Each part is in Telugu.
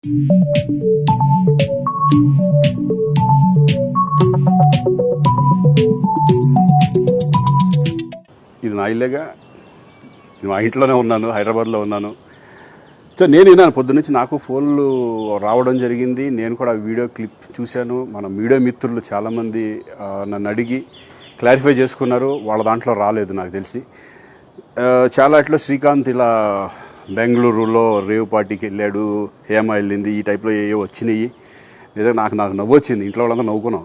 ఇది నా ఇల్లేగా, మా ఇంట్లోనే ఉన్నాను, హైదరాబాద్లో ఉన్నాను. సో నేను విన్నాను పొద్దున్నుంచి, నాకు ఫోన్లు రావడం జరిగింది. నేను కూడా వీడియో క్లిప్ చూశాను. మన మీడియా మిత్రులు చాలామంది నన్ను అడిగి క్లారిఫై చేసుకున్నారు. వాళ్ళ దాంట్లో రాలేదు నాకు తెలిసి. చాలా ఇట్లా శ్రీకాంత్ ఇలా బెంగళూరులో రేవ్ పార్టీకి వెళ్ళాడు, హేమ వెళ్ళింది, ఈ టైప్లో ఏవో వచ్చినాయి. నిజంగా నాకు నవ్వు వచ్చింది. ఇంట్లో వాళ్ళందరూ నవ్వుకున్నాం.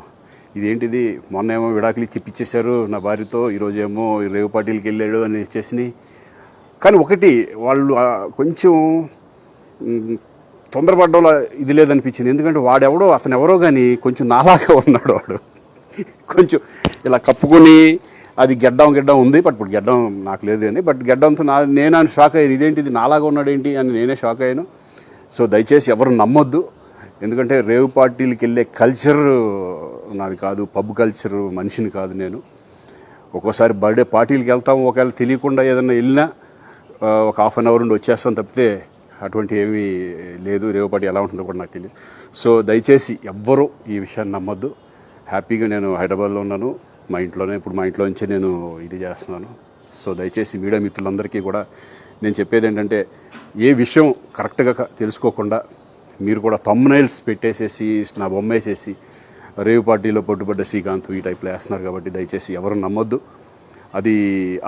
ఇదేంటిది, మొన్న ఏమో విడాకులు ఇచ్చి పిచ్చేశారు నా భార్యతో, ఈరోజేమో రేవ్ పార్టీలకి వెళ్ళాడు అని వచ్చేసినాయి. కానీ ఒకటి, వాళ్ళు కొంచెం తొందరపడ్డంలో ఇది లేదనిపించింది. ఎందుకంటే వాడెవడో, అతను ఎవరో కానీ కొంచెం నాలాగా ఉన్నాడు. వాడు కొంచెం ఇలా కప్పుకొని, అది గెడ్డం ఉంది, బట్ ఇప్పుడు గెడ్డం నాకు లేదు కానీ, బట్ గెడ్డంతో నేను షాక్ అయ్యాను. ఇదేంటిది నాలాగా ఉన్నాడు ఏంటి అని నేనే షాక్ అయ్యాను. సో దయచేసి ఎవరు నమ్మొద్దు. ఎందుకంటే రేవ్ పార్టీలకి వెళ్ళే కల్చర్ నాది కాదు, పబ్ కల్చర్ మనిషిని కాదు నేను. ఒక్కోసారి బర్త్డే పార్టీలకి వెళ్తాము, ఒకవేళ తెలియకుండా ఏదైనా వెళ్ళినా ఒక హాఫ్ అన్ అవర్ నుండి వచ్చేస్తాను తప్పితే అటువంటి ఏమీ లేదు. రేవ్ పార్టీ ఎలా ఉంటుందో కూడా నాకు తెలియదు. సో దయచేసి ఎవ్వరూ ఈ విషయాన్ని నమ్మొద్దు. హ్యాపీగా నేను హైదరాబాద్లో ఉన్నాను, మా ఇంట్లోనే. ఇప్పుడు మా ఇంట్లో నుంచే నేను ఇది చేస్తున్నాను. సో దయచేసి మీడియా మిత్రులందరికీ కూడా నేను చెప్పేది ఏంటంటే, ఏ విషయం కరెక్ట్గా తెలుసుకోకుండా మీరు కూడా థంబ్నైల్స్ పెట్టేసేసి, నా బొమ్మ వేసేసి రేవ్ పార్టీలో పట్టుబడ్డ శ్రీకాంత్ ఈ టైప్లో వేస్తున్నారు. కాబట్టి దయచేసి ఎవరు నమ్మొద్దు. అది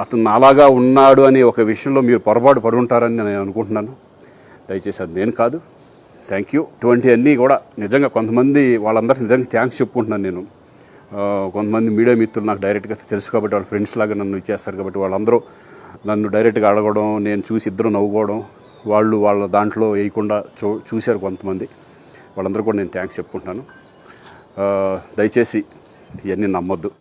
అతను అలాగా ఉన్నాడు అనే ఒక విషయంలో మీరు పొరపాటు పడుంటారని నేను అనుకుంటున్నాను. దయచేసి అది నేను కాదు. Thank you. ఇటువంటి అన్నీ కూడా నిజంగా కొంతమంది, వాళ్ళందరికీ నిజంగా థ్యాంక్స్ చెప్పుకుంటున్నాను నేను. కొంతమంది మీడియా మిత్రులు నాకు డైరెక్ట్గా తెలుసు కాబట్టి, వాళ్ళ ఫ్రెండ్స్ లాగా నన్ను ఇచ్చేస్తారు కాబట్టి, వాళ్ళందరూ నన్ను డైరెక్ట్గా అడగడం, నేను చూసి ఇద్దరు నవ్వుకోవడం, వాళ్ళు వాళ్ళ దాంట్లో వేయకుండా చూశారు కొంతమంది. వాళ్ళందరూ కూడా నేను థ్యాంక్స్ చెప్పుకుంటున్నాను. దయచేసి ఇవన్నీ నమ్మొద్దు.